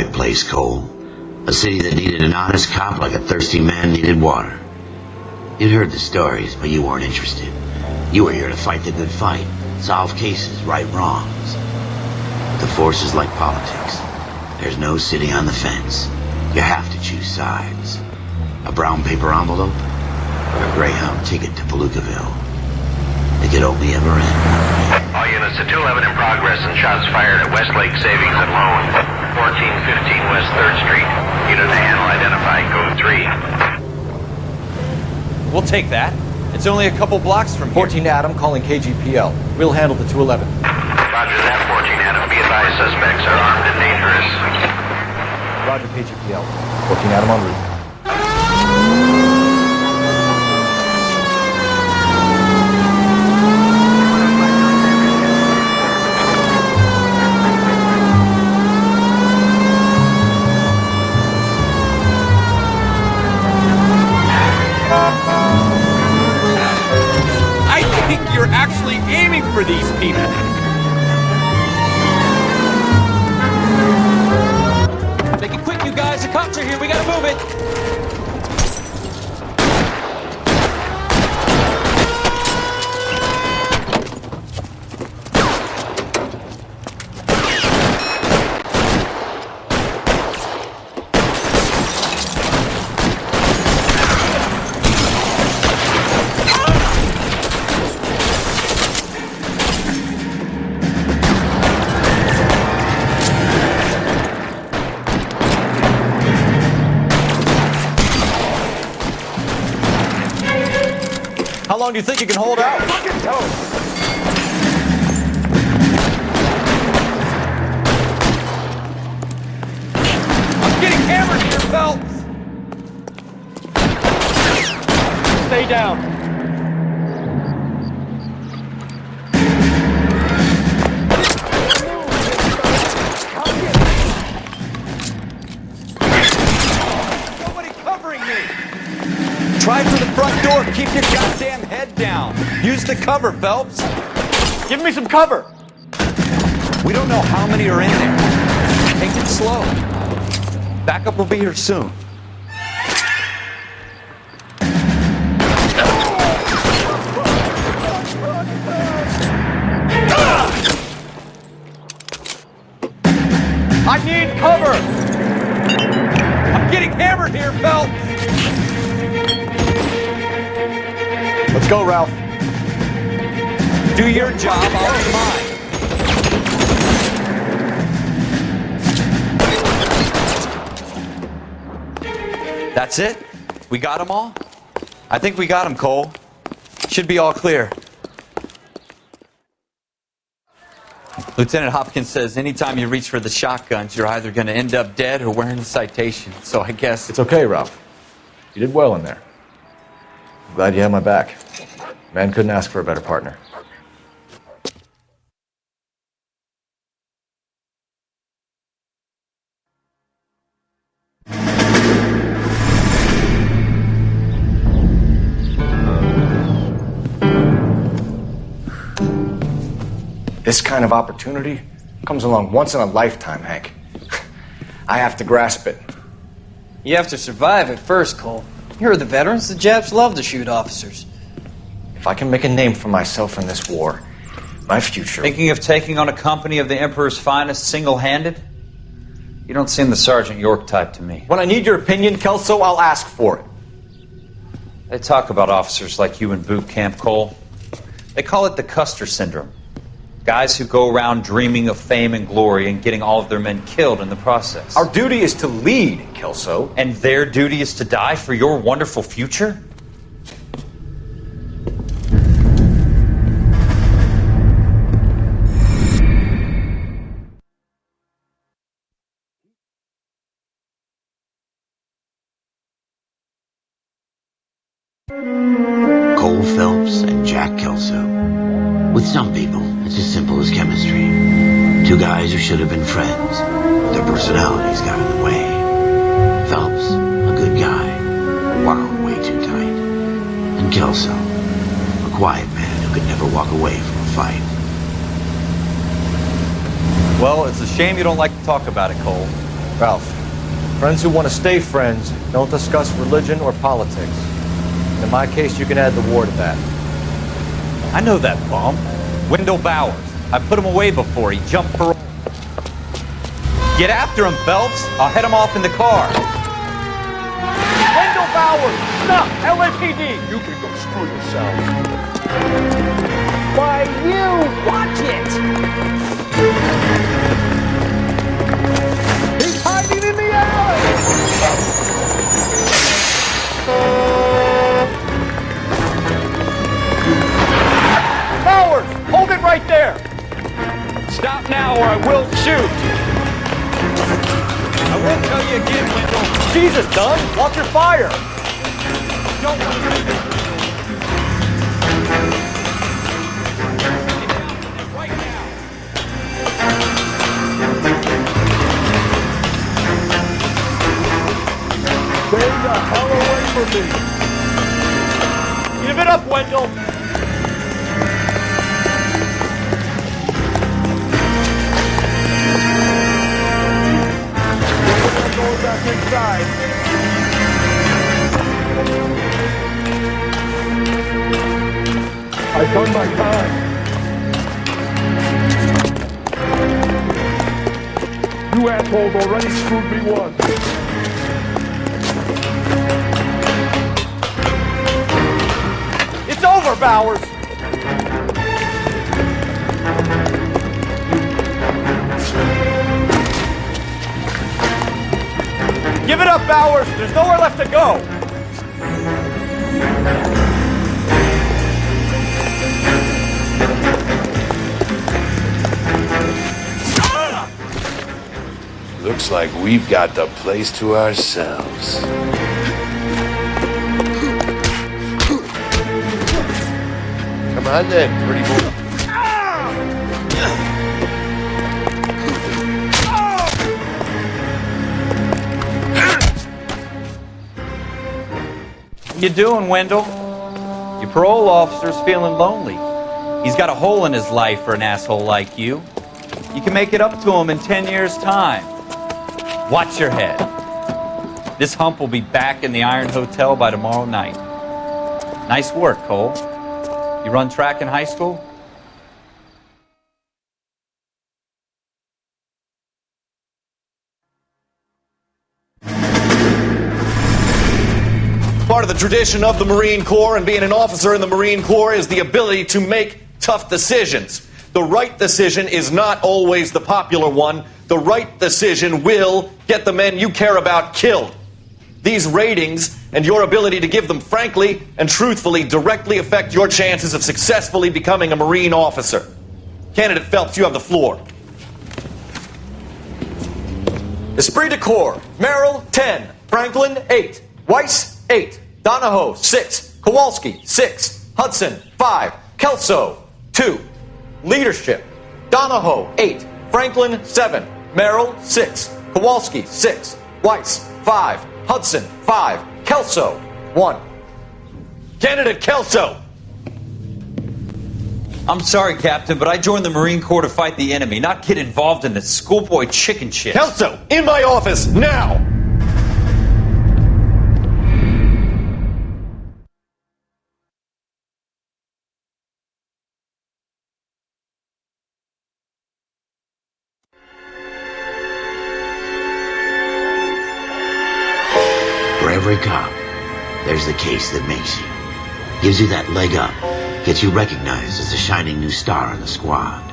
right place, Cole. A city that needed an honest cop like a thirsty man needed water. You'd heard the stories, but you weren't interested. You were here to fight the good fight, solve cases, right wrongs. The force is like politics. There's no sitting on the fence. You have to choose sides. A brown paper envelope or a Greyhound ticket to Palookaville. It could only ever end one way. All units to 211 in progress and shots fired at Westlake Savings and Loan, 1415 West 3rd Street. Unit to handle identified, code 3. We'll take that. It's only a couple blocks from here. 14 Adam calling KGPL. We'll handle the 211. Roger that, 14 Adam. Be advised, suspects are armed and dangerous. Roger, KGPL. 14 Adam en route. You're actually aiming for these people. Make it quick, you guys. The cops are here. We gotta move it. How long do you think you can hold out? I'm getting hammered here, Phelps. Stay down. Nobody covering me. Try for the front door. Keep your goddamn head down. Use the cover, Phelps. Give me some cover. We don't know how many are in there. Take it slow. Backup will be here soon. I need cover. I'm getting hammered here, Phelps. Let's go, Ralph. Do your job, I'll do mine. That's it? We got them all? I think we got them, Cole. Should be all clear. Lieutenant Hopkins says anytime you reach for the shotguns, you're either going to end up dead or wearing a citation. So I guess... It's okay, Ralph. You did well in there. I'm glad you had my back. Man couldn't ask for a better partner. This kind of opportunity comes along once in a lifetime, Hank. I have to grasp it. You have to survive it first, Cole. Here are the veterans. The Japs love to shoot officers. If I can make a name for myself in this war, my future... Thinking of taking on a company of the Emperor's finest single-handed? You don't seem the Sergeant York type to me. When I need your opinion, Kelso, I'll ask for it. They talk about officers like you in boot camp, Cole. They call it the Custer syndrome. Guys who go around dreaming of fame and glory and getting all of their men killed in the process. Our duty is to lead, Kelso. And their duty is to die for your wonderful future? Cole Phelps and Jack Kelso. With some people, it's as simple as chemistry. Two guys who should have been friends, but their personalities got in the way. Phelps, a good guy, wound way too tight. And Kelso, a quiet man who could never walk away from a fight. Well, it's a shame you don't like to talk about it, Cole. Ralph, friends who want to stay friends don't discuss religion or politics. And in my case, you can add the war to that. I know that bum. Wendell Bowers. I put him away before. He jumped parole. Get after him, Phelps. I'll head him off in the car. Wendell Bowers! Stop! LAPD! You can go screw yourself. Why, you! Watch it! He's hiding in the alley! Bowers! Hold it right there! Stop now or I will shoot! I won't tell you again, Wendell. Jesus, Dunn! Watch your fire! Don't want to right now! Stay the hell away from me! Give it up, Wendell! Going back inside. I've done my time. You assholes already screwed me once. It's over, Bowers. Give it up, Bowers! There's nowhere left to go! Looks like we've got the place to ourselves. Come on then, pretty boy. What you doing, Wendell? Your parole officer's feeling lonely. He's got a hole in his life for an asshole like you. You can make it up to him in 10 years' time. Watch your head. This hump will be back in the Iron Hotel by tomorrow night. Nice work, Cole. You run track in high school? Part of the tradition of the Marine Corps and being an officer in the Marine Corps is the ability to make tough decisions. The right decision is not always the popular one. The right decision will get the men you care about killed. These ratings and your ability to give them frankly and truthfully directly affect your chances of successfully becoming a Marine officer. Candidate Phelps, you have the floor. Esprit de Corps, Merrill, 10. Franklin, 8. Weiss, 8. Donahoe, 6. Kowalski, 6. Hudson, 5. Kelso, 2. Leadership, Donahoe, 8. Franklin, 7. Merrill, 6. Kowalski, 6. Weiss, 5. Hudson, 5. Kelso, 1. Candidate Kelso! I'm sorry, Captain, but I joined the Marine Corps to fight the enemy, not get involved in this schoolboy chicken shit. Kelso, in my office, now! For every cop, there's the case that makes you. Gives you that leg up. Gets you recognized as a shining new star in the squad.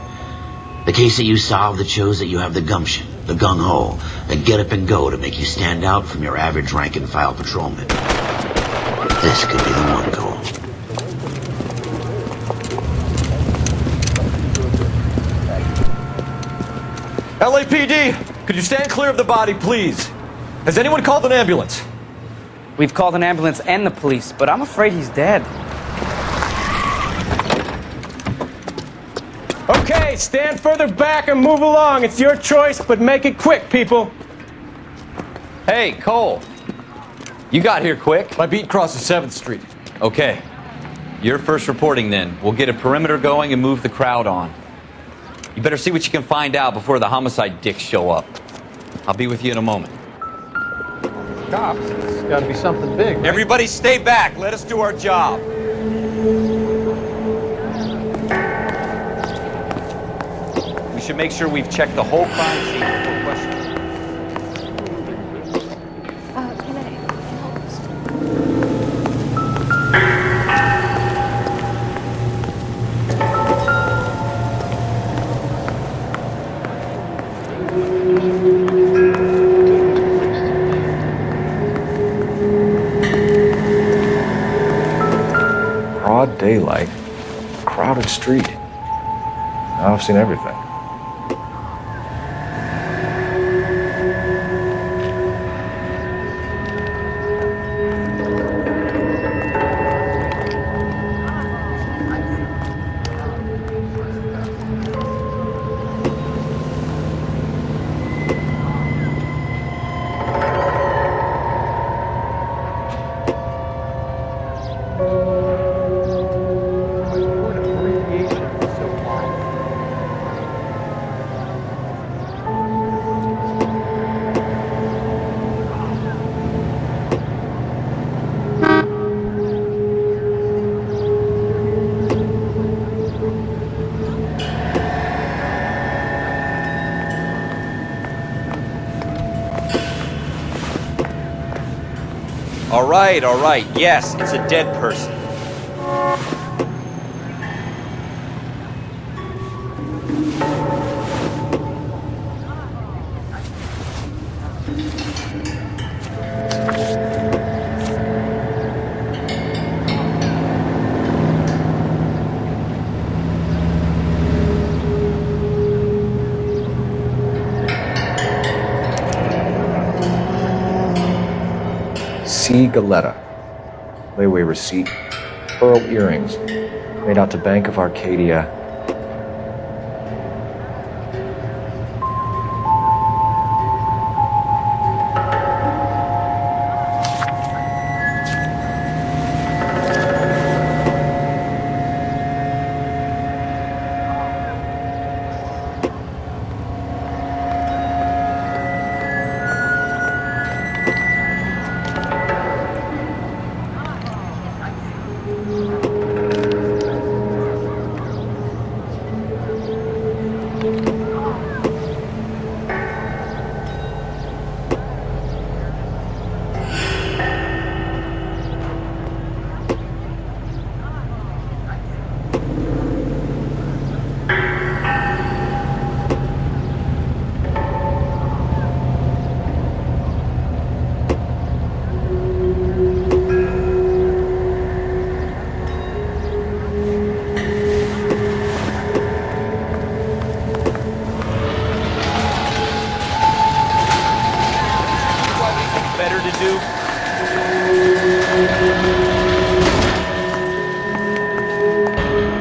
The case that you solve that shows that you have the gumption, the gung-ho, the get up and go to make you stand out from your average rank-and-file patrolman. This could be the one, Cole. LAPD, could you stand clear of the body, please? Has anyone called an ambulance? We've called an ambulance and the police, but I'm afraid he's dead. Okay, stand further back and move along. It's your choice, but make it quick, people. Hey, Cole. You got here quick. My beat crosses 7th Street. Okay. You're first reporting then. We'll get a perimeter going and move the crowd on. You better see what you can find out before the homicide dicks show up. I'll be with you in a moment. Cops, it's gotta be something big. Right? Everybody stay back. Let us do our job. We should make sure we've checked the whole crime scene before questioning. Can I help? Broad daylight, crowded street. Now I've seen everything. All right. Yes, it's a dead person. C. Galetta. Layaway receipt. Pearl earrings. Made out to Bank of Arcadia.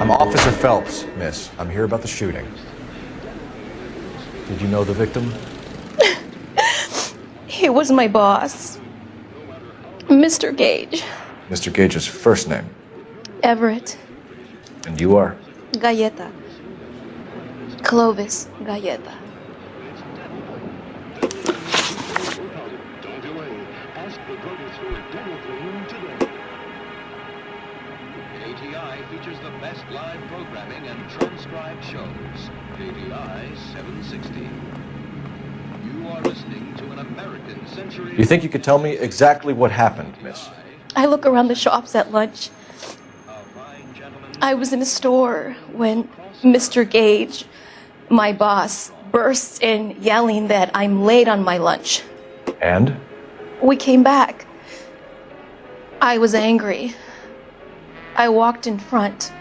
I'm Officer Phelps, miss. I'm here about the shooting. Did you know the victim? He was my boss, Mr. Gage. Mr. Gage's first name. Everett. And you are? Galleta. Clovis Galleta. KTI features the best live programming and transcribed shows. KTI 760. You are listening to an American Century... You think you could tell me exactly what happened, miss? I look around the shops at lunch. I was in a store when Mr. Gage, my boss, bursts in yelling that I'm late on my lunch. And? We came back. I was angry. I walked in front.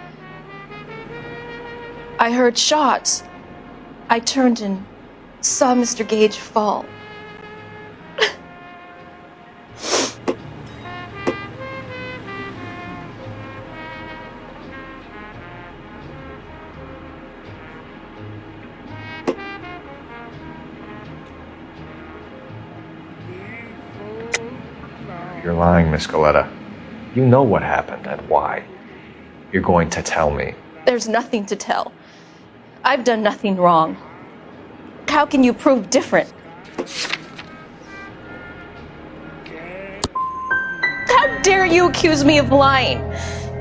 I heard shots. I turned and saw Mr. Gage fall. You're lying, Miss Galetta. You know what happened and why. You're going to tell me. There's nothing to tell. I've done nothing wrong. How can you prove different? How dare you accuse me of lying?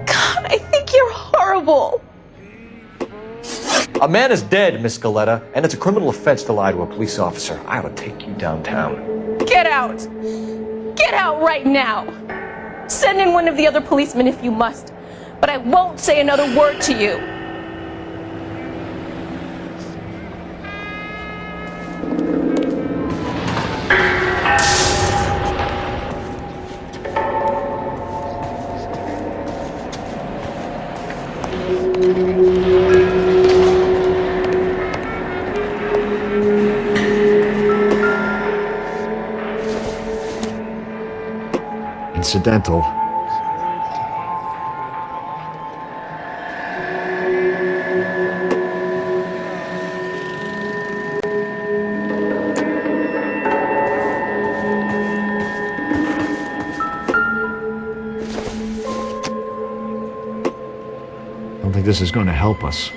God, I think you're horrible. A man is dead, Miss Galetta, and it's a criminal offense to lie to a police officer. I ought to take you downtown. Get out! Get out right now! Send in one of the other policemen if you must, but I won't say another word to you. Incidental. I don't think this is going to help us.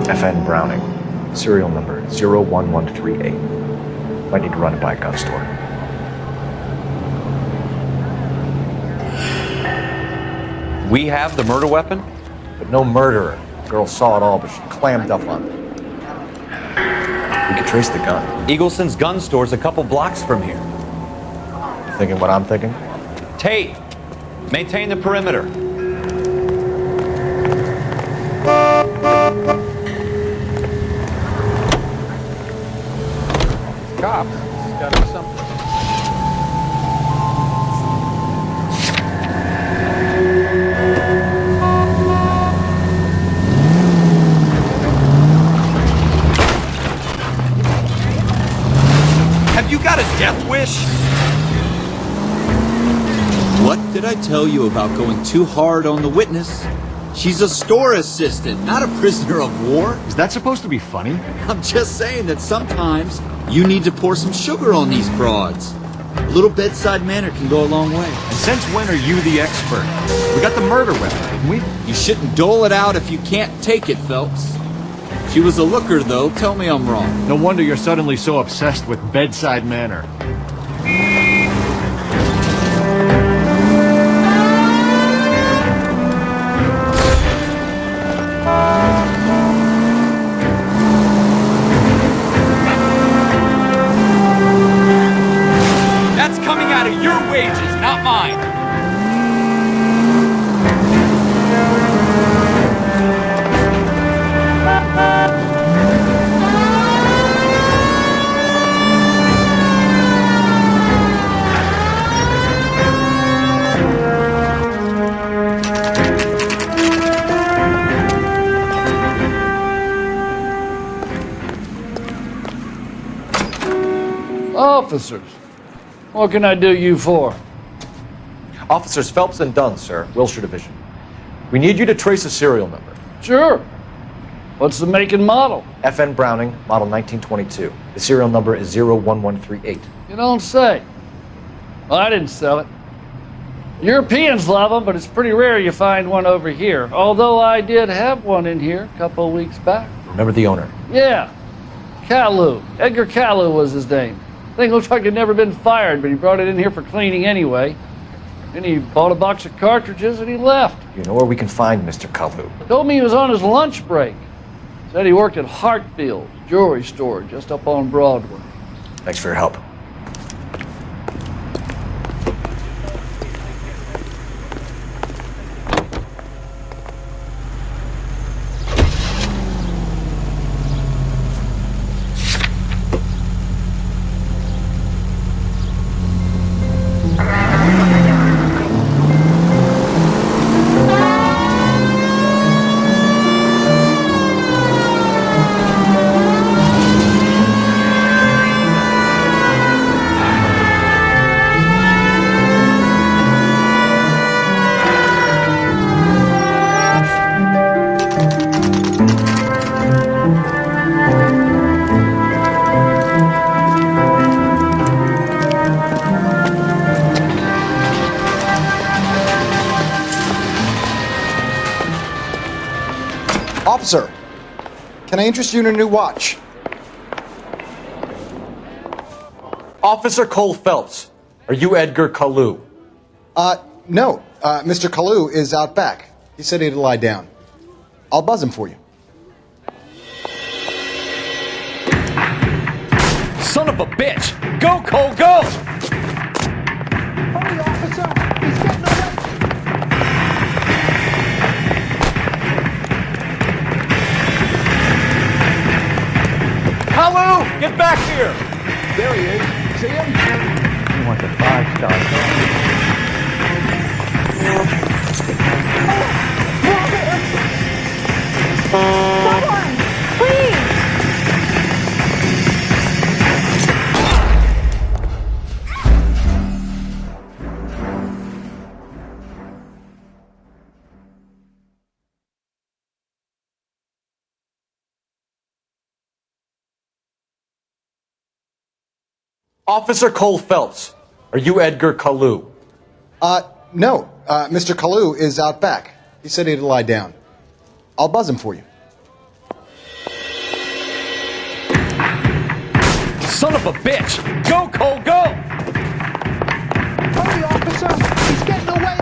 FN Browning, serial number 01138. Might need to run it by a gun store. We have the murder weapon? But no murderer. The girl saw it all, but she clammed up on it. We could trace the gun. Eagleson's gun store's a couple blocks from here. Thinking what I'm thinking? Tate, maintain the perimeter. Cops, it's gotta be something. Have you got a death wish? What did I tell you about going too hard on the witness? She's a store assistant, not a prisoner of war. Is that supposed to be funny? I'm just saying that sometimes you need to pour some sugar on these broads. A little bedside manner can go a long way. And since when are you the expert? We got the murder weapon, didn't we? You shouldn't dole it out if you can't take it, Phelps. She was a looker, though. Tell me I'm wrong. No wonder you're suddenly so obsessed with bedside manner. That's coming out of your wages, not mine. Officers, what can I do you for? Officers Phelps and Dunn, sir. Wilshire Division. We need you to trace a serial number. Sure. What's the make and model? FN Browning, model 1922. The serial number is 01138. You don't say. Well, I didn't sell it. Europeans love them, but it's pretty rare you find one over here. Although I did have one in here a couple of weeks back. Remember the owner? Yeah. Caillou. Edgar Caillou was his name. Thing looks like he'd never been fired, but he brought it in here for cleaning anyway. Then he bought a box of cartridges and he left. You know where we can find Mr. Caillou? Told me he was on his lunch break. Said he worked at Hartfield's jewelry store just up on Broadway. Thanks for your help. Officer, can I interest you in a new watch? Officer Cole Phelps, are you Edgar Caillou? No. Mr. Caillou is out back. He said he'd lie down. I'll buzz him for you. Son of a bitch! Go, Cole, go! Hurry, officer! He's getting away! Caillou, get back here! There he is. See him? You want the 5-star. Someone! Please! Officer Cole Phelps, are you Edgar Caillou? No. Mr. Caillou is out back. He said he'd lie down. I'll buzz him for you. Son of a bitch! Go, Cole, go! Hurry, officer! He's getting away!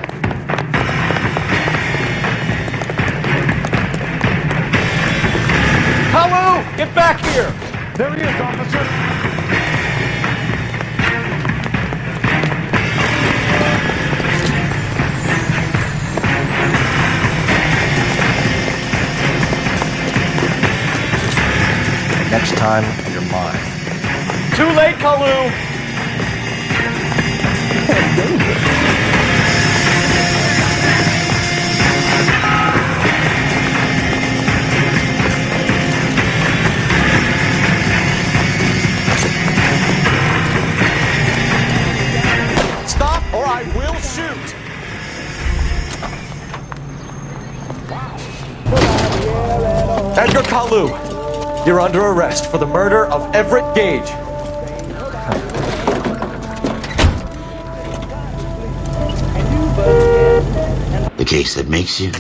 Caillou, get back here! There he is, officer! Next time, you're mine. Too late, Caillou! Stop or I will shoot! Edgar Caillou, you're under arrest for the murder of Everett Gage. The case that makes you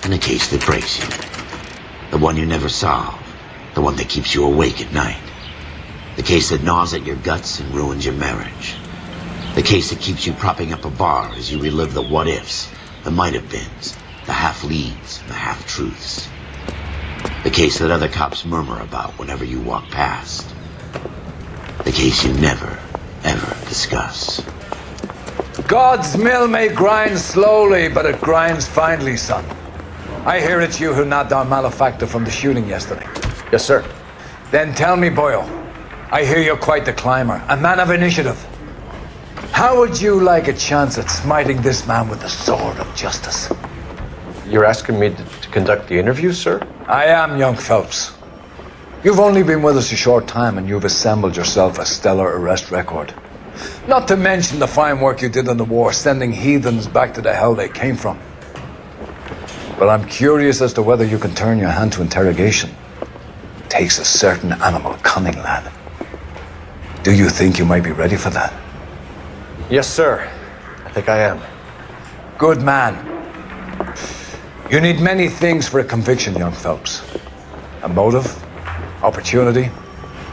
and the case that breaks you. The one you never solve. The one that keeps you awake at night. The case that gnaws at your guts and ruins your marriage. The case that keeps you propping up a bar as you relive the what-ifs, the might-have-beens, the half-leads, and the half-truths. The case that other cops murmur about whenever you walk past. The case you never, ever discuss. God's mill may grind slowly, but it grinds finely, son. I hear it's you who knocked down Malefactor from the shooting yesterday. Yes, sir. Then tell me, Boyle, I hear you're quite the climber, a man of initiative. How would you like a chance at smiting this man with the sword of justice? You're asking me to conduct the interview, sir? I am, young Phelps. You've only been with us a short time and you've assembled yourself a stellar arrest record. Not to mention the fine work you did in the war, sending heathens back to the hell they came from. But I'm curious as to whether you can turn your hand to interrogation. It takes a certain animal cunning, lad. Do you think you might be ready for that? Yes, sir. I think I am. Good man. You need many things for a conviction, young Phelps. A motive, opportunity,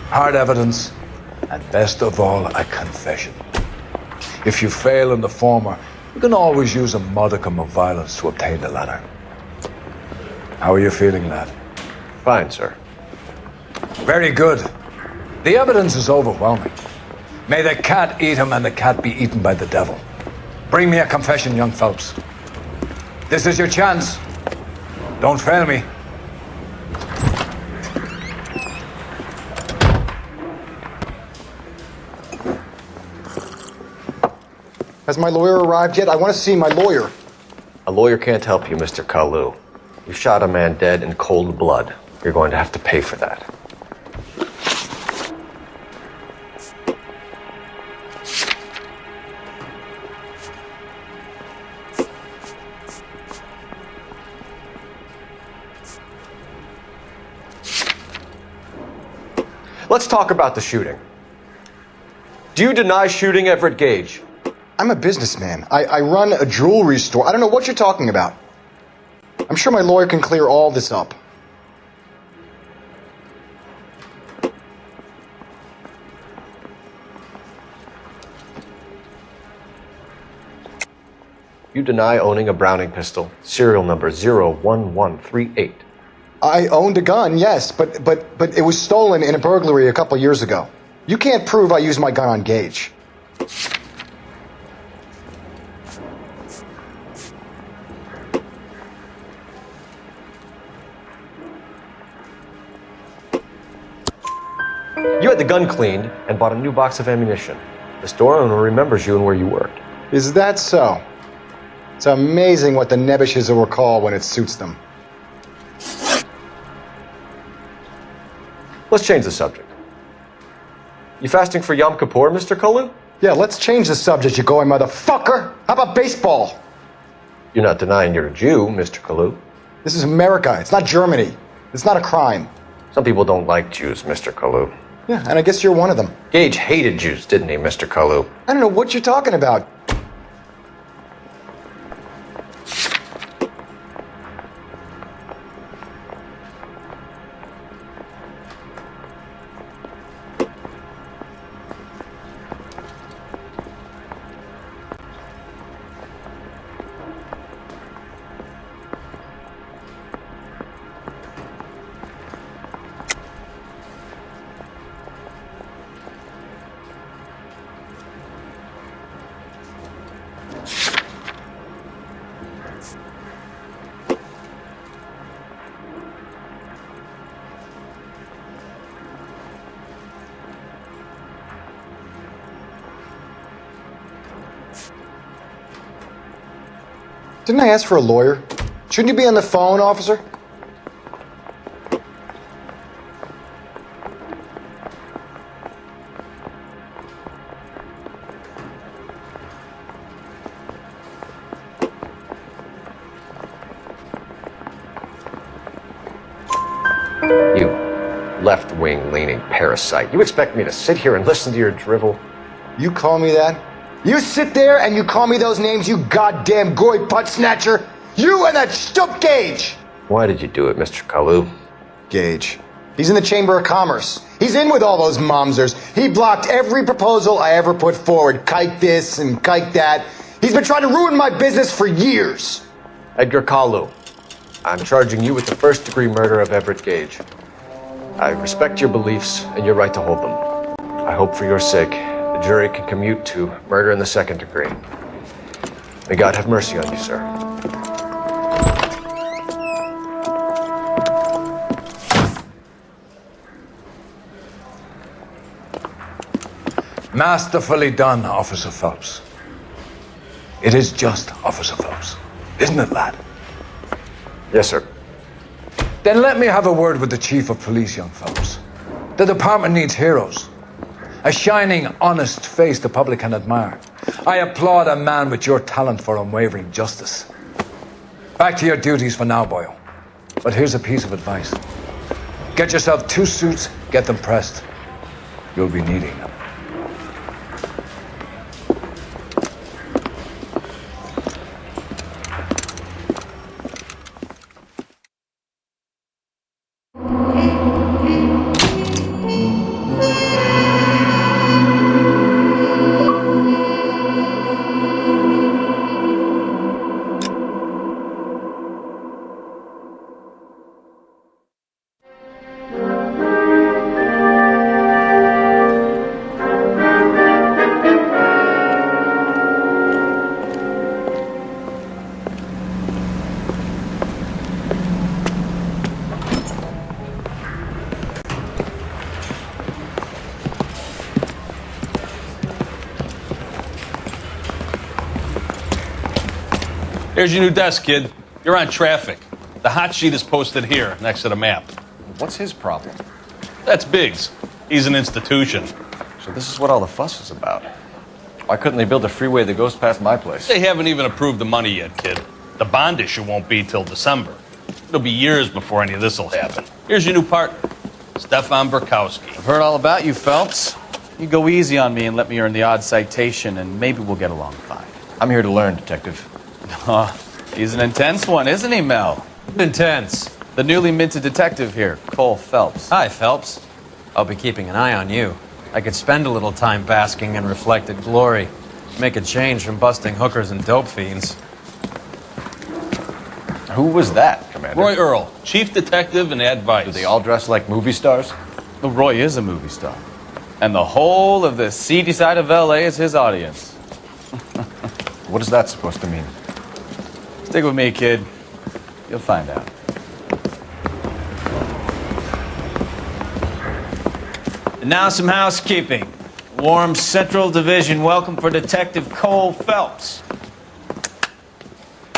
hard evidence, and best of all, a confession. If you fail in the former, you can always use a modicum of violence to obtain the latter. How are you feeling, lad? Fine, sir. Very good. The evidence is overwhelming. May the cat eat him and the cat be eaten by the devil. Bring me a confession, young Phelps. This is your chance. Don't fail me. Has my lawyer arrived yet? I want to see my lawyer. A lawyer can't help you, Mr. Kalu. You shot a man dead in cold blood. You're going to have to pay for that. Let's talk about the shooting. Do you deny shooting Everett Gage? I'm a businessman. I run a jewelry store. I don't know what you're talking about. I'm sure my lawyer can clear all this up. You deny owning a Browning pistol, serial number 01138. I owned a gun, yes, but it was stolen in a burglary a couple years ago. You can't prove I used my gun on Gage. You had the gun cleaned and bought a new box of ammunition. The store owner remembers you and where you worked. Is that so? It's amazing what the Nebbishes will recall when it suits them. Let's change the subject. You fasting for Yom Kippur, Mr. Kalu? Yeah, let's change the subject, you going motherfucker! How about baseball? You're not denying you're a Jew, Mr. Kalu. This is America. It's not Germany. It's not a crime. Some people don't like Jews, Mr. Kalu. Yeah, and I guess you're one of them. Gage hated Jews, didn't he, Mr. Kalu? I don't know what you're talking about. Didn't I ask for a lawyer? Shouldn't you be on the phone, officer? You left-wing leaning parasite. You expect me to sit here and listen to your drivel? You call me that? You sit there and you call me those names, you goddamn goy putt snatcher! You and that stup Gage! Why did you do it, Mr. Kalu? Gage. He's in the Chamber of Commerce. He's in with all those momsers. He blocked every proposal I ever put forward. Kike this and kike that. He's been trying to ruin my business for years. Edgar Kalu, I'm charging you with the first-degree murder of Everett Gage. I respect your beliefs and your right to hold them. I hope for your sake the jury can commute to murder in the second degree. May God have mercy on you, sir. Masterfully done, Officer Phelps. It is just Officer Phelps, isn't it, lad? Yes, sir. Then let me have a word with the Chief of Police, young Phelps. The department needs heroes. A shining, honest face the public can admire. I applaud a man with your talent for unwavering justice. Back to your duties for now, Boyle. But here's a piece of advice. Get yourself 2 suits, get them pressed. You'll be needing them. Here's your new desk, kid. You're on traffic. The hot sheet is posted here, next to the map. What's his problem? That's Biggs. He's an institution. So this is what all the fuss is about. Why couldn't they build a freeway that goes past my place? They haven't even approved the money yet, kid. The bond issue won't be till December. It'll be years before any of this will happen. Here's your new partner, Stefan Bekowsky. I've heard all about you, Phelps. You go easy on me and let me earn the odd citation, and maybe we'll get along fine. I'm here to learn, Detective. He's an intense one, isn't he, Mel? Intense. The newly minted detective here, Cole Phelps. Hi, Phelps. I'll be keeping an eye on you. I could spend a little time basking in reflected glory. Make a change from busting hookers and dope fiends. Who was that, Commander? Roy Earl, chief detective and advice. Do they all dress like movie stars? Well, Roy is a movie star. And the whole of the seedy side of L.A. is his audience. What is that supposed to mean? Stick with me, kid. You'll find out. And now some housekeeping. Warm Central Division welcome for Detective Cole Phelps.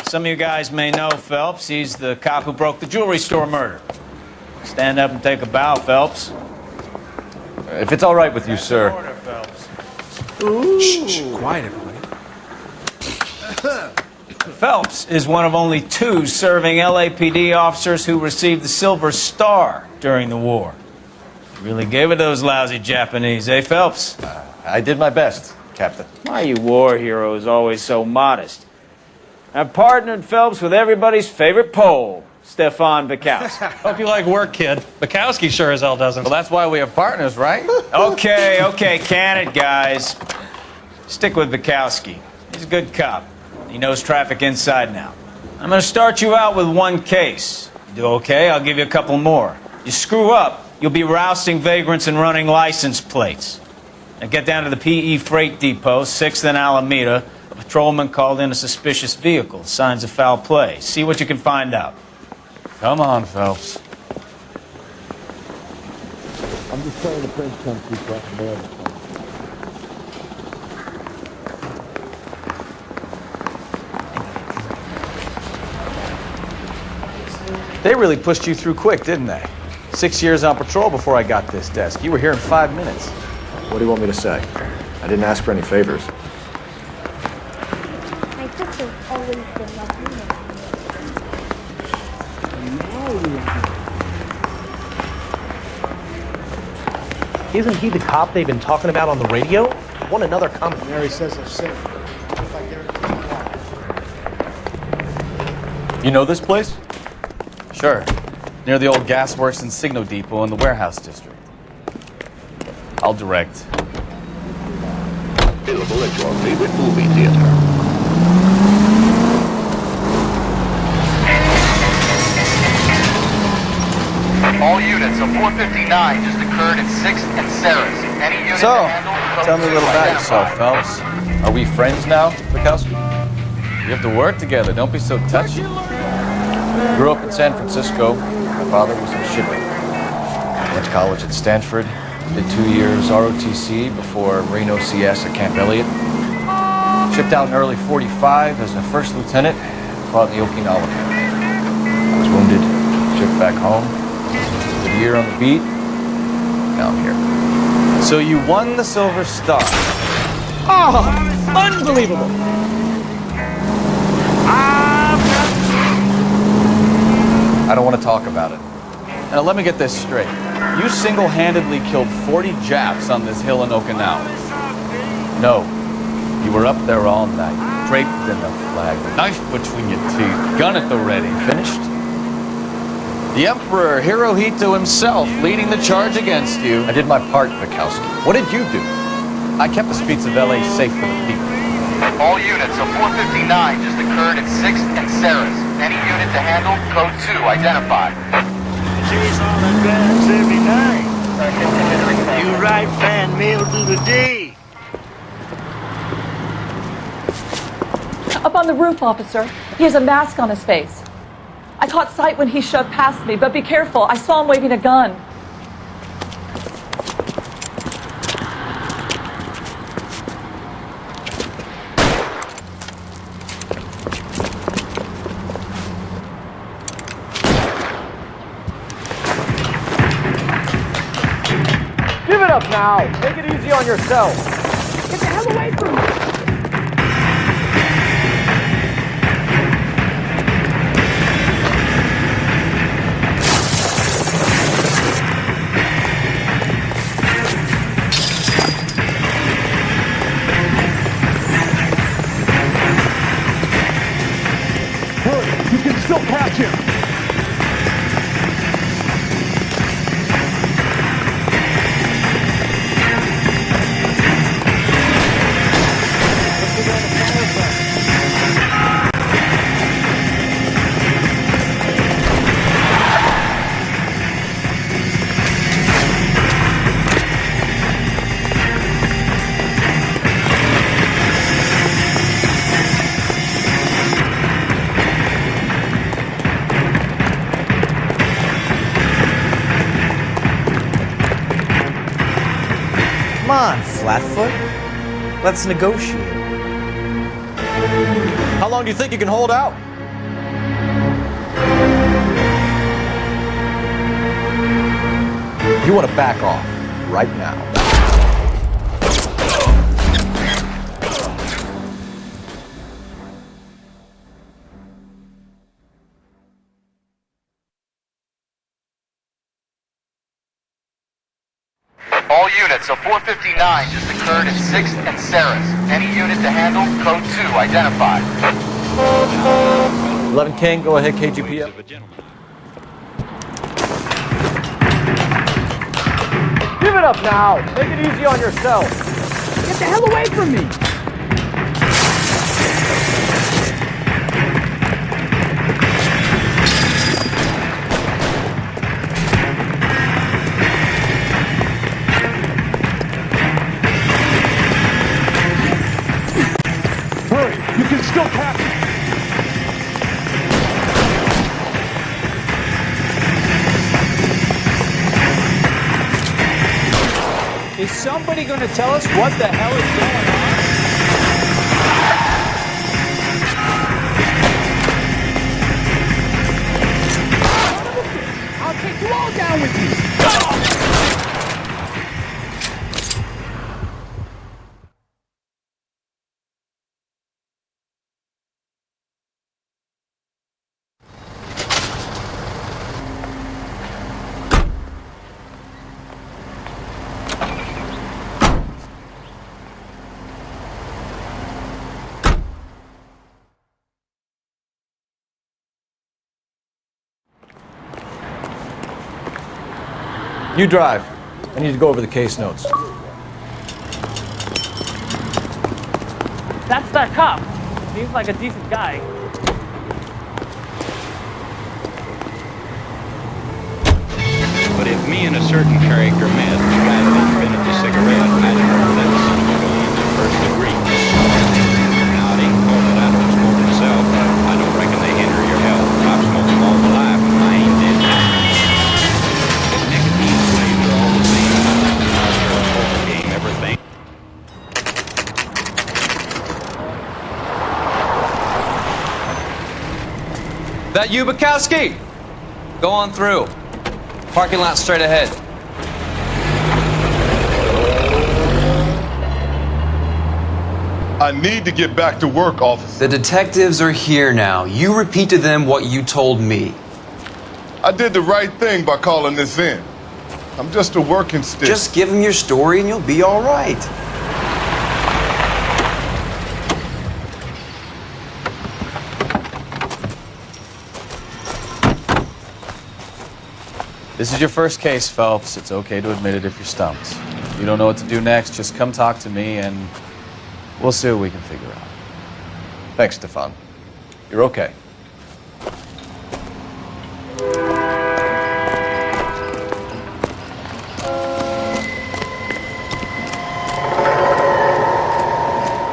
Some of you guys may know Phelps. He's the cop who broke the jewelry store murder. Stand up and take a bow, Phelps. If it's all right with you, sir. Order, Phelps. Shh, quiet, everybody. Phelps is one of only 2 serving LAPD officers who received the Silver Star during the war. Really gave it those lousy Japanese, eh, Phelps? I did my best, Captain. Why are you war heroes always so modest? I've partnered Phelps with everybody's favorite Pole, Stefan Bekowsky. Hope you like work, kid. Bekowsky sure as hell doesn't. Well, that's why we have partners, right? Okay, can it, guys. Stick with Bekowsky. He's a good cop. He knows traffic inside and out. I'm going to start you out with 1 case. You do okay, I'll give you a couple more. You screw up, you'll be rousting vagrants and running license plates. Now get down to the PE Freight Depot, 6th and Alameda. A patrolman called in a suspicious vehicle. Signs of foul play. See what you can find out. Come on, Phelps. I'm just trying to print something across the border. They really pushed you through quick, didn't they? 6 years on patrol before I got this desk. You were here in 5 minutes. What do you want me to say? I didn't ask for any favors. My sister's always been lovely. Isn't he the cop they've been talking about on the radio? I want another comment. Mary says I'm sick. If I get her You know this place? Sure. Near the old gasworks and Signo Depot in the warehouse district. I'll direct. Available at your favorite movie theater. All units, a 459 just occurred at 6th and Sarah's. Any unit So, to handle, tell me a little about yourself, Phelps. Are we friends now, Bekowsky? You have to work together. Don't be so touchy. Grew up in San Francisco. My father was in shipping. Went to college at Stanford. Did 2 years ROTC before Marine OCS at Camp Elliott. Shipped out in early '45 as a first lieutenant. Fought in the Okinawa campaign. I was wounded. Shipped back home. Did a year on the beat. Now I'm here. So you won the Silver Star. Oh, unbelievable. I don't want to talk about it. Now let me get this straight. You single-handedly killed 40 Japs on this hill in Okinawa. No. You were up there all night, draped in the flag, knife between your teeth, gun at the ready. Finished? The Emperor Hirohito himself leading the charge against you. I did my part, Bekowsky. What did you do? I kept the streets of LA safe for the people. All units, a 459 just occurred at 6th and Sarah's. Any unit to handle, code 2 identified. Chase on the guns every night. You write fan mail through the day. Up on the roof, officer. He has a mask on his face. I caught sight when he shoved past me, but be careful. I saw him waving a gun. Give it up now. Take it easy on yourself. Get the hell away from me. You can still catch him. Come on, Flatfoot. Let's negotiate. How long do you think you can hold out? You want to back off right now. All units, a 459 just occurred at 6th and Sarah's. Any unit to handle, code 2 identified. 11 King, go ahead, KGPF. Give it up now. Take it easy on yourself. Get the hell away from me. Hurry, you can still catch him. Is somebody going to tell us what the hell is going on? I'll take you all down with you. You drive. I need to go over the case notes. That's that cop. Seems like a decent guy. But if me and a certain character met, the guy that invented the cigarette, I'd murder that son of a gun in the first degree. Now, it ain't called that I don't smoke myself, but I don't reckon they hinder your health. I've smoked them all my life, and I ain't dead. This nicotine flavor, they're all the same. Poker game, everything. That you, Bekowsky? Go on through. Parking lot straight ahead. I need to get back to work, officer. The detectives are here now. You repeat to them what you told me. I did the right thing by calling this in. I'm just a working stick. Just give him your story and you'll be all right. This is your first case, Phelps. It's okay to admit it if you're stumped. If you don't know what to do next, just come talk to me and we'll see what we can figure out. Thanks, Stefan. You're okay.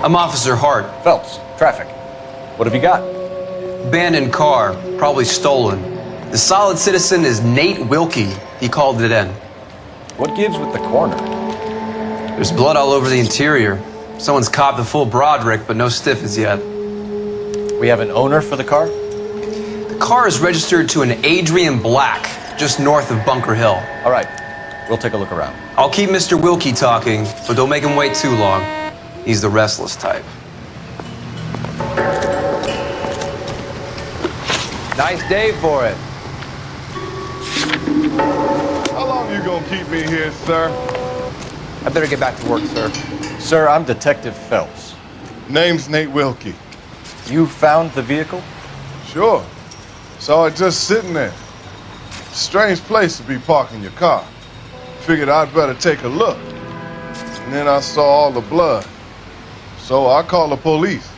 I'm Officer Hart. Phelps, traffic. What have you got? Abandoned car, probably stolen. The solid citizen is Nate Wilkie. He called it in. What gives with the corner? There's blood all over the interior. Someone's copped the full Broderick, but no stiff as yet. We have an owner for the car? The car is registered to an Adrian Black, just north of Bunker Hill. All right, we'll take a look around. I'll keep Mr. Wilkie talking, but don't make him wait too long. He's the restless type. Nice day for it. How long you gonna keep me here, sir? I better get back to work, sir. Sir, I'm Detective Phelps. Name's Nate Wilkie. You found the vehicle? Sure. Saw it just sitting there. Strange place to be parking your car. Figured I'd better take a look. And then I saw all the blood. So I called the police.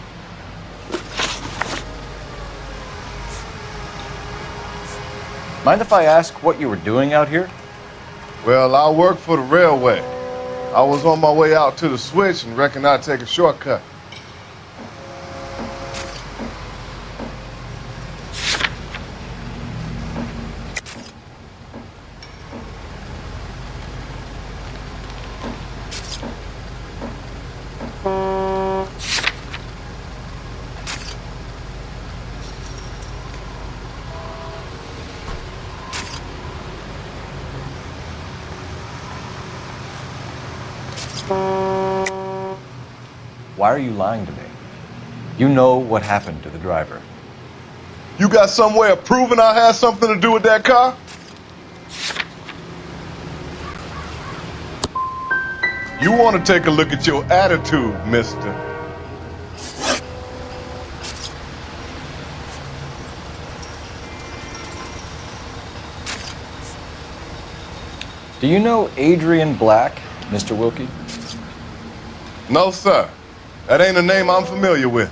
Mind if I ask what you were doing out here? Well, I work for the railway. I was on my way out to the switch and reckoned I'd take a shortcut. Why are you lying to me? You know what happened to the driver. You got some way of proving I had something to do with that car? You want to take a look at your attitude, mister. Do you know Adrian Black, Mr. Wilkie? No, sir. That ain't a name I'm familiar with.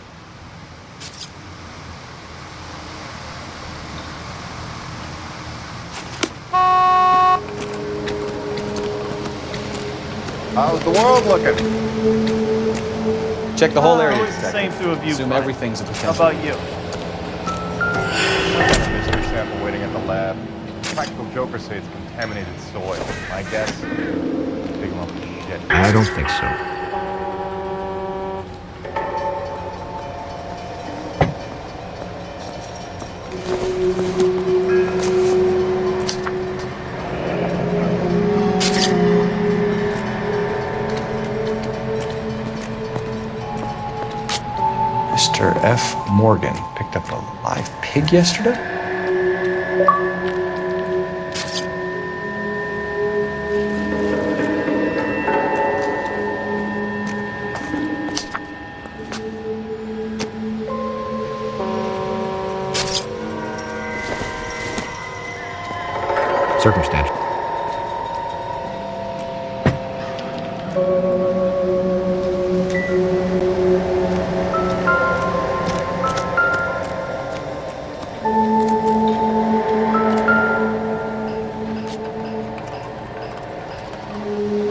How's the world looking? Check the whole area. Always the same through a viewfinder. Assume everything's a potential. How about you? Mystery sample waiting at the lab. Practical jokers say it's contaminated soil. My guess, big lump of shit. I don't think so. Mr. F. Morgan picked up a live pig yesterday? Circumstantial.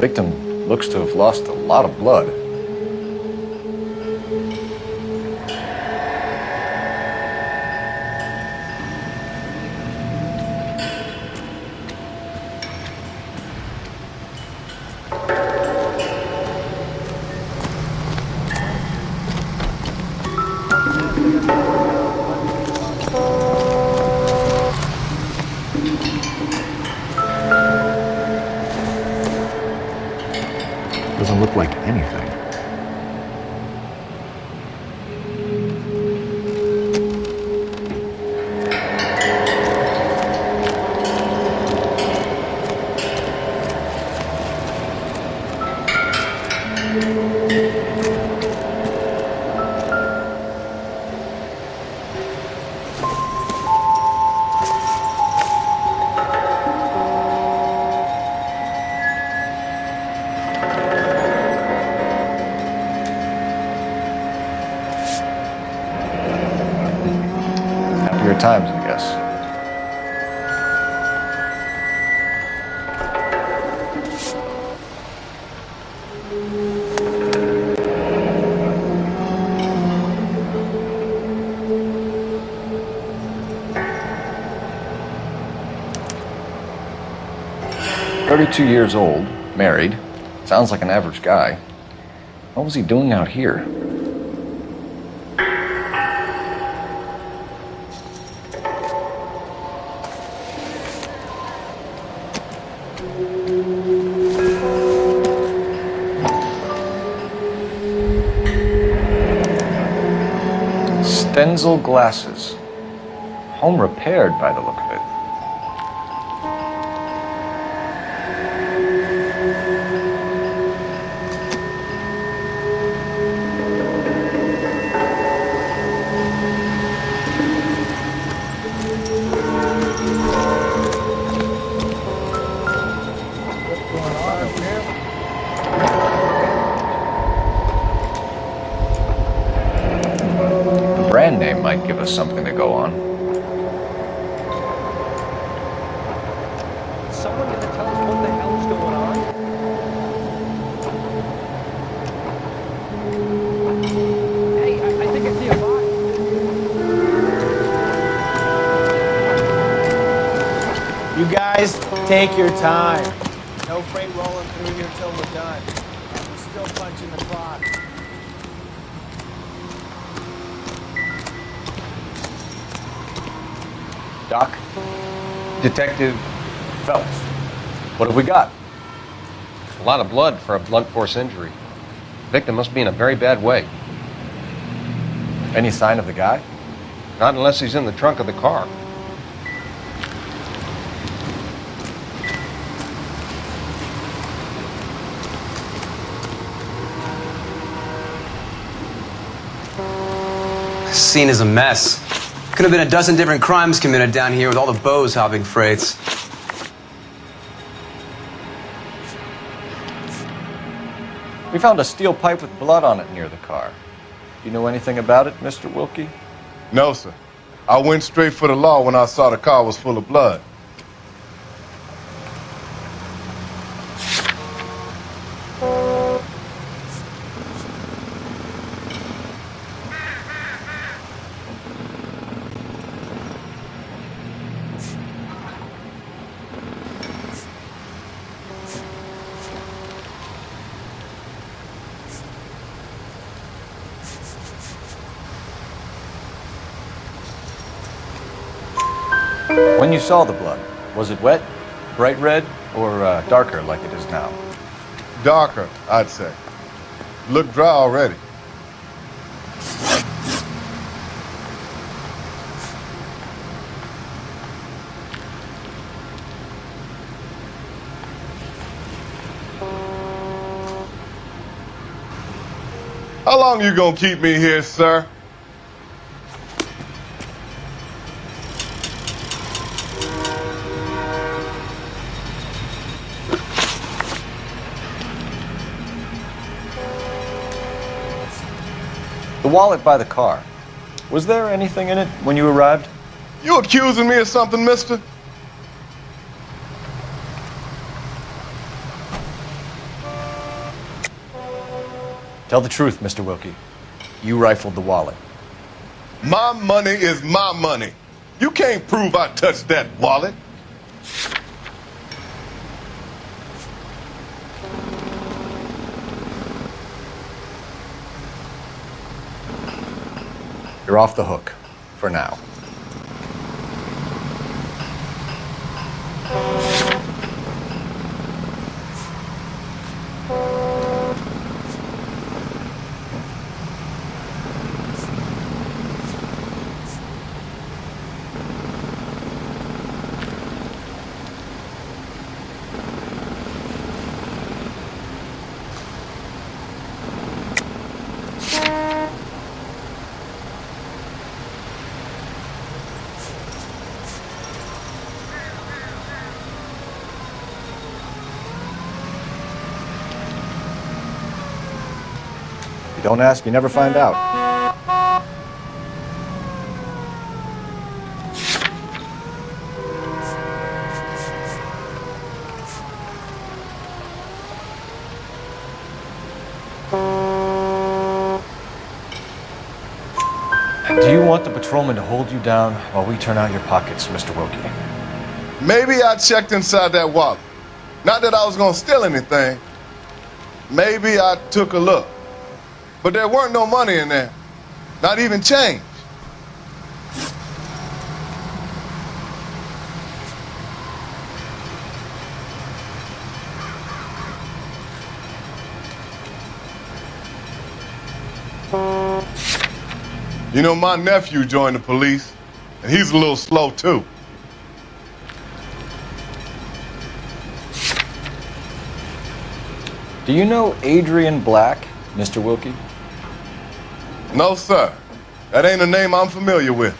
Victim looks to have lost a lot of blood. Doesn't look like anything. times, I guess. "32 years old, married. Sounds like an average guy. What was he doing out here?" Stenzel glasses. Home repaired by the look of it. Brand name might give us something to go on. Someone gonna tell us what the hell's going on? Hey, I think I see a box. You guys, take your time. No freight rolling through here till we're done. We're still punching the clock. Doc? Detective Phelps. What have we got? A lot of blood for a blunt force injury. The victim must be in a very bad way. Any sign of the guy? Not unless he's in the trunk of the car. This scene is a mess. Could have been a dozen different crimes committed down here with all the bows hopping freights. We found a steel pipe with blood on it near the car. Do you know anything about it, Mr. Wilkie? No, sir. I went straight for the law when I saw the car was full of blood. When you saw the blood, was it wet, bright red, or darker like it is now? Darker, I'd say. Looked dry already. How long you gonna keep me here, sir? The wallet by the car. Was there anything in it when you arrived? You accusing me of something, mister? Tell the truth, Mr. Wilkie. You rifled the wallet. My money is my money. You can't prove I touched that wallet. You're off the hook, for now. You don't ask, you never find out. Do you want the patrolman to hold you down while we turn out your pockets, Mr. Wilkie? Maybe I checked inside that wallet. Not that I was gonna steal anything. Maybe I took a look. But there weren't no money in there. Not even change. You know, my nephew joined the police, and he's a little slow, too. Do you know Adrian Black, Mr. Wilkie? No, sir. That ain't a name I'm familiar with.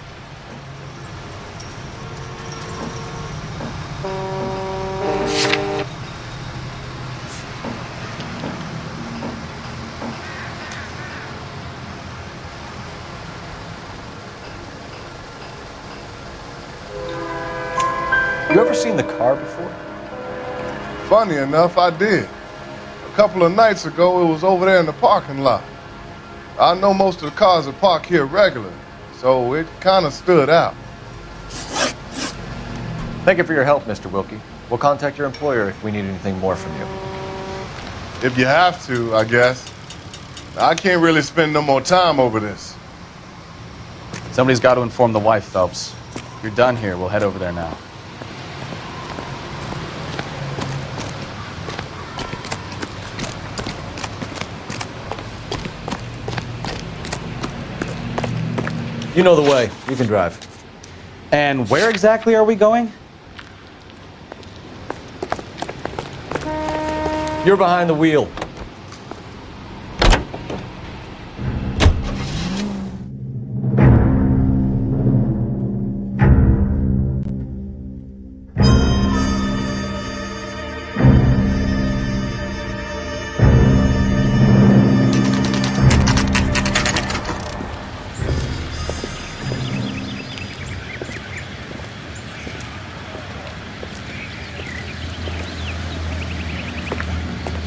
You ever seen the car before? Funny enough, I did. A couple of nights ago, it was over there in the parking lot. I know most of the cars are parked here regularly, so it kind of stood out. Thank you for your help, Mr. Wilkie. We'll contact your employer if we need anything more from you. If you have to, I guess. I can't really spend no more time over this. Somebody's got to inform the wife, Phelps. You're done here. We'll head over there now. You know the way. You can drive. And where exactly are we going? You're behind the wheel.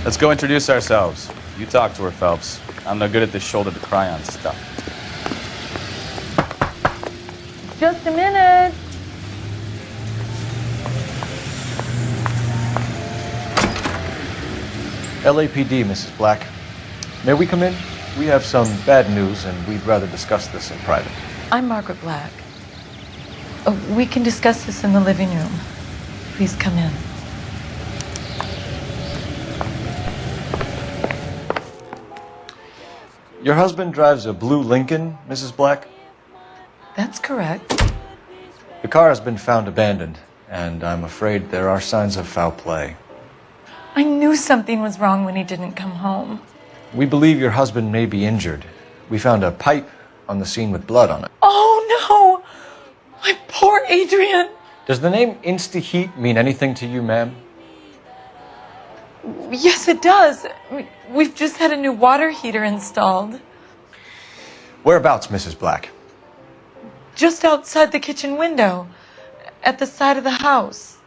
Let's go introduce ourselves. You talk to her, Phelps. I'm no good at this shoulder to cry on stuff. Just a minute. LAPD, Mrs. Black. May we come in? We have some bad news, and we'd rather discuss this in private. I'm Margaret Black. We can discuss this in the living room. Please come in. Your husband drives a blue Lincoln, Mrs. Black? That's correct. The car has been found abandoned, and I'm afraid there are signs of foul play. I knew something was wrong when he didn't come home. We believe your husband may be injured. We found a pipe on the scene with blood on it. Oh, no! My poor Adrian! Does the name Insta-Heat mean anything to you, ma'am? Yes, it does. We've just had a new water heater installed. Whereabouts, Mrs. Black? Just outside the kitchen window, at the side of the house.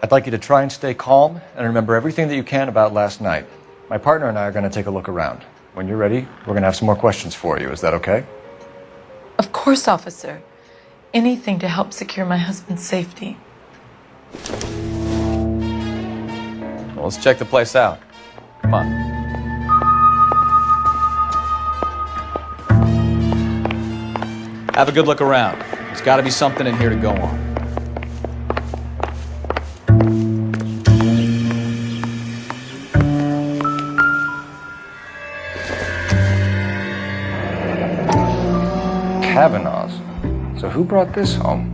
I'd like you to try and stay calm and remember everything that you can about last night. My partner and I are going to take a look around. When you're ready, we're going to have some more questions for you. Is that okay? Of course, officer. Anything to help secure my husband's safety. Well, let's check the place out. Come on. Have a good look around. There's got to be something in here to go on. Kavanaugh's. So who brought this home?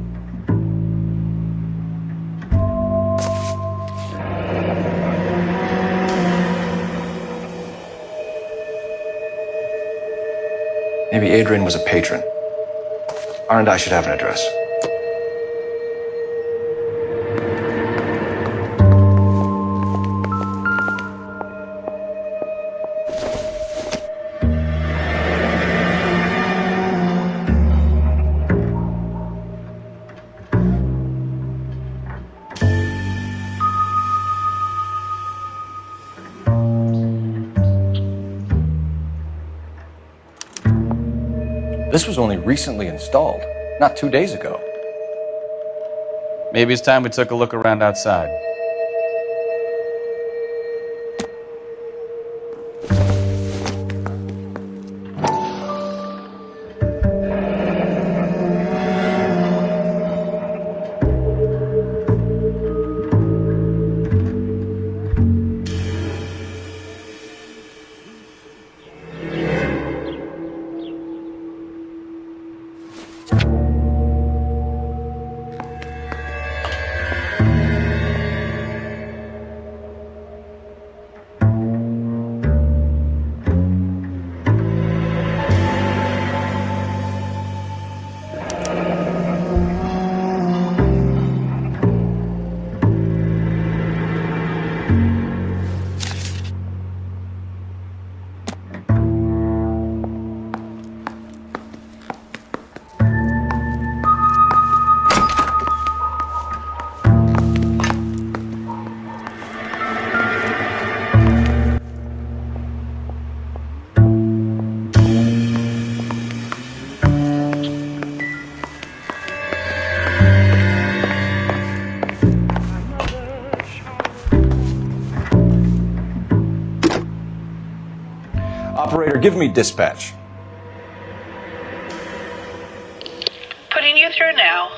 Maybe Adrian was a patron. R&I should have an address. This was only recently installed, not 2 days ago. Maybe it's time we took a look around outside. Operator, give me dispatch. Putting you through now.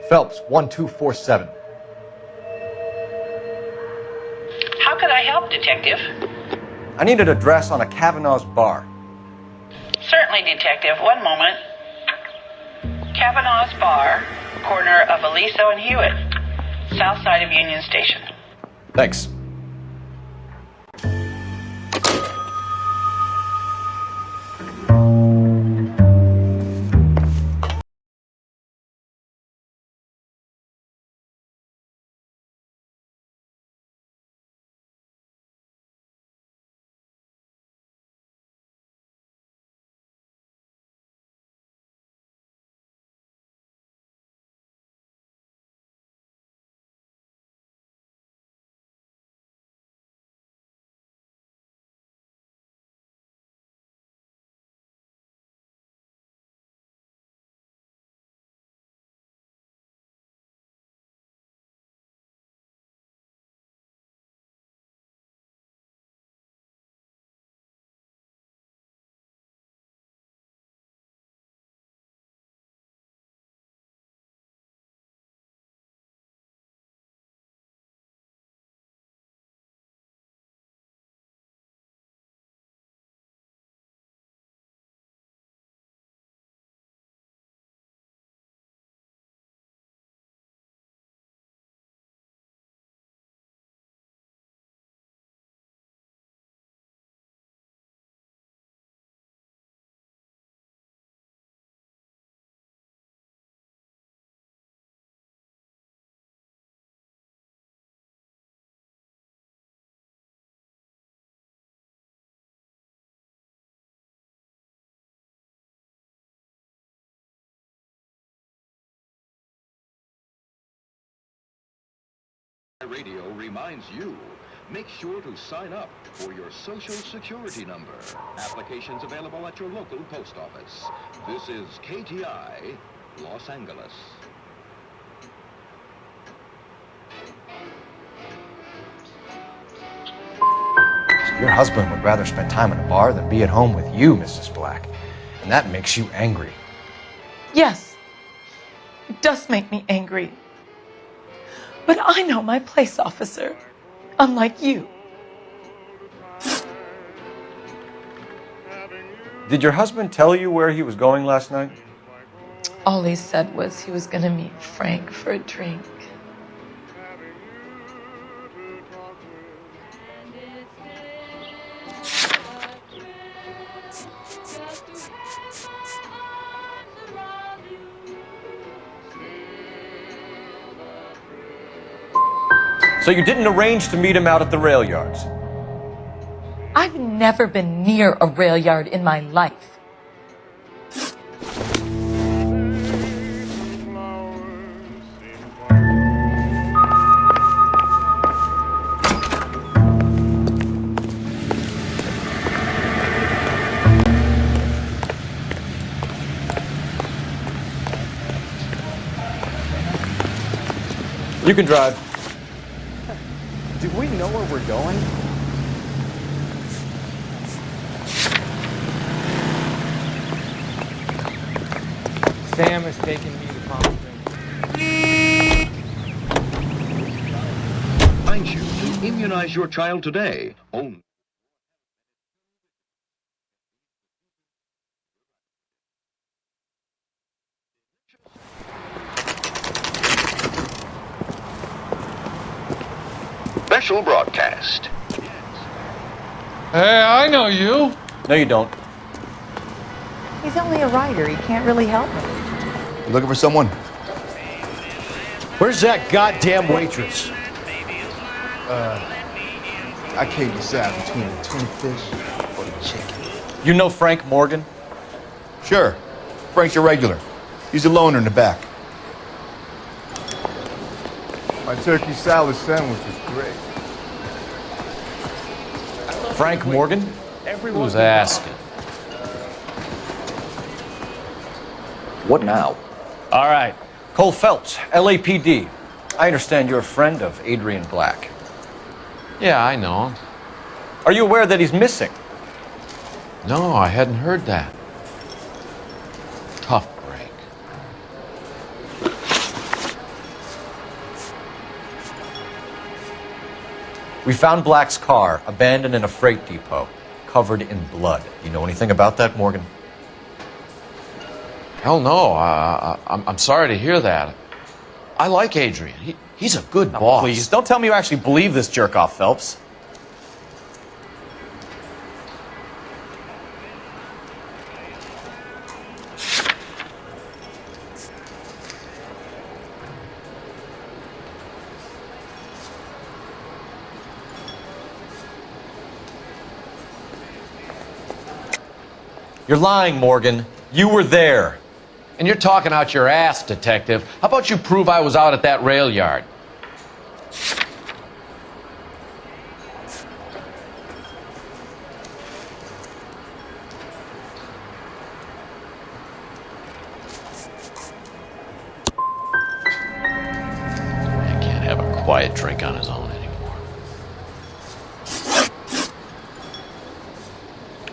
Phelps, 1247. How could I help, Detective? I need an address on a Kavanaugh's bar. Certainly, Detective. One moment. Kavanaugh's Bar, corner of Aliso and Hewitt, south side of Union Station. Thanks. Radio reminds you, make sure to sign up for your Social Security number. Applications available at your local post office. This is KTI, Los Angeles. Your husband would rather spend time in a bar than be at home with you, Mrs. Black. And that makes you angry. Yes, it does make me angry. But I know my place, officer, unlike you. Did your husband tell you where he was going last night? All he said was he was going to meet Frank for a drink. So you didn't arrange to meet him out at the rail yards? I've never been near a rail yard in my life. You can drive. Do we know where we're going? Sam is taking me to Palm Springs. Remind you to immunize your child today. Only. Special broadcast. Hey, I know you. No, you don't. He's only a writer. He can't really help me. You looking for someone? Where's that goddamn waitress? I can't decide between the tuna fish or the chicken. You know Frank Morgan? Sure. Frank's your regular. He's a loner in the back. My turkey salad sandwich is great. Frank Morgan? Who's asking? What now? All right. Cole Phelps, LAPD. I understand you're a friend of Adrian Black. Yeah, I know him. Are you aware that he's missing? No, I hadn't heard that. Tough break. We found Black's car abandoned in a freight depot, covered in blood. You know anything about that, Morgan? Hell no. I'm sorry to hear that. I like Adrian. He's a good boss. Please, don't tell me you actually believe this jerk-off, Phelps. You're lying, Morgan. You were there. And you're talking out your ass, detective. How about you prove I was out at that rail yard? Man can't have a quiet drink on his own anymore.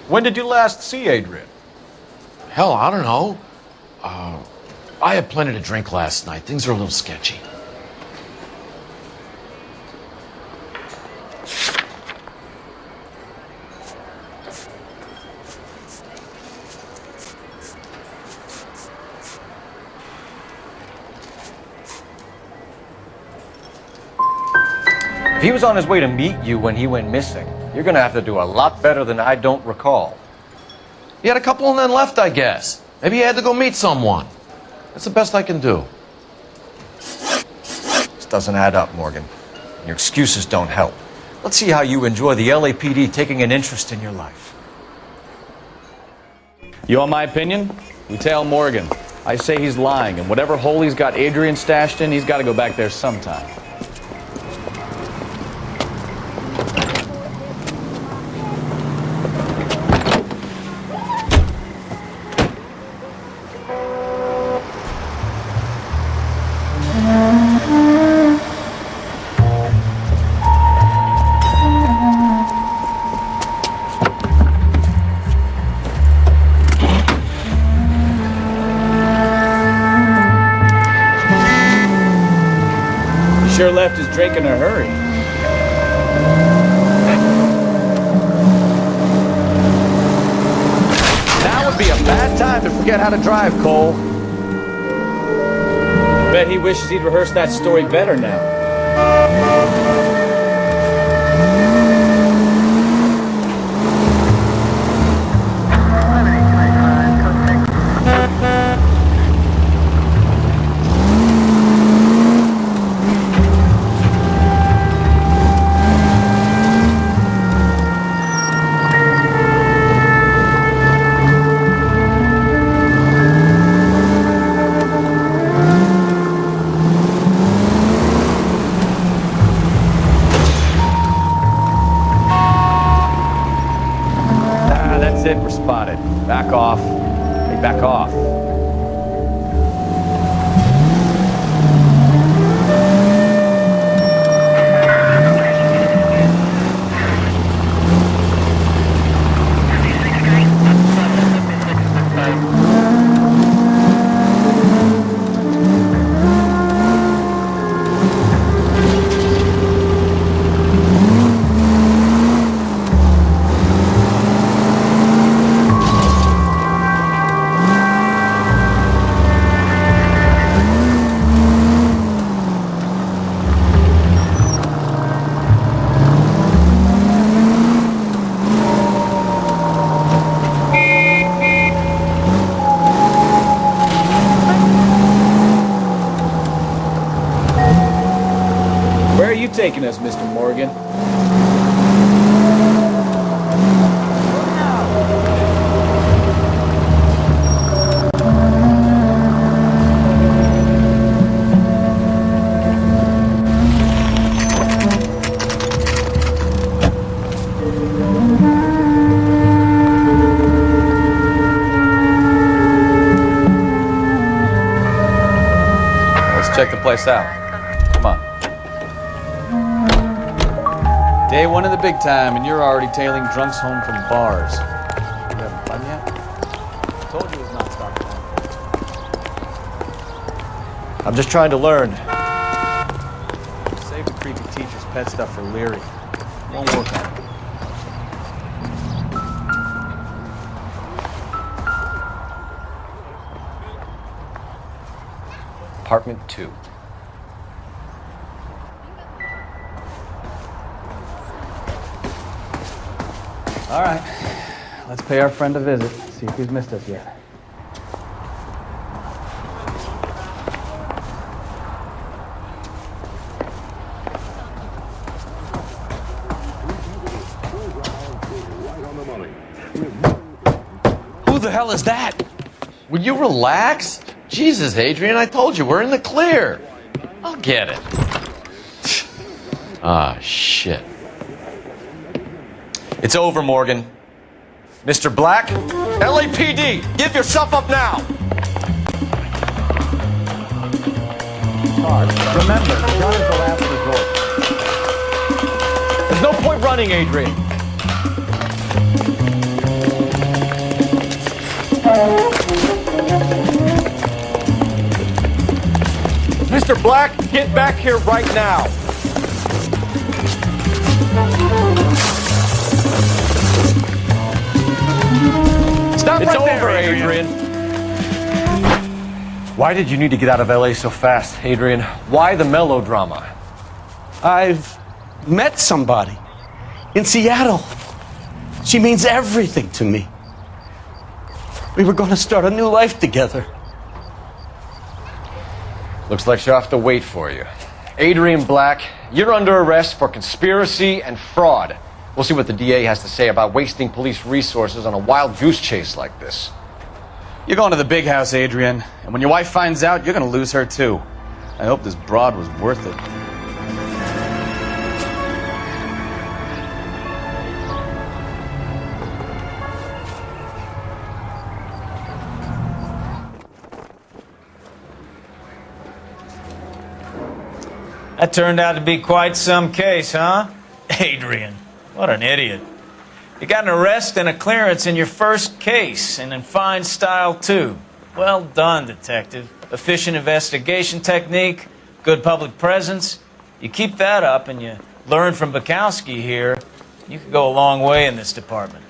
When did you last see Adrian? Hell, I don't know. I had plenty to drink last night. Things are a little sketchy. If he was on his way to meet you when he went missing, you're gonna have to do a lot better than I don't recall. He had a couple and then left, I guess. Maybe he had to go meet someone. That's the best I can do. This doesn't add up, Morgan. Your excuses don't help. Let's see how you enjoy the LAPD taking an interest in your life. You want my opinion? We tail Morgan. I say he's lying, and whatever hole he's got Adrian stashed in, he's got to go back there sometime. Sure left his drink in a hurry. Now would be a bad time to forget how to drive, Cole. Bet he wishes he'd rehearsed that story better now. That's it, we're spotted. Back off. Hey, back off. taking us, Mr. Morgan? Check the place out. Come on. Day one of the big time, and you're already tailing drunks home from bars. You having fun yet? Told you it was non-stop fun. I'm just trying to learn. Save the creepy teacher's pet stuff for Leary. Won't work on it. Apartment 2. All right. Let's pay our friend a visit. See if he's missed us yet. Who the hell is that? Will you relax? Jesus, Adrian, I told you, we're in the clear. I'll get it. Ah, shit. It's over, Morgan. Mr. Black, LAPD, give yourself up now! Remember, gun is the last resort. There's no point running, Adrian. Mr. Black, get back here right now. Stop It's right over, there, Adrian. Why did you need to get out of LA so fast, Adrian? Why the melodrama? I've met somebody in Seattle. She means everything to me. We were going to start a new life together. Looks like she'll have to wait for you. Adrian Black, you're under arrest for conspiracy and fraud. We'll see what the DA has to say about wasting police resources on a wild goose chase like this. You're going to the big house, Adrian. And when your wife finds out, you're going to lose her too. I hope this broad was worth it. That turned out to be quite some case, huh? Adrian, what an idiot. You got an arrest and a clearance in your first case, and in fine style, too. Well done, detective. Efficient investigation technique, good public presence. You keep that up and you learn from Bekowsky here, you could go a long way in this department.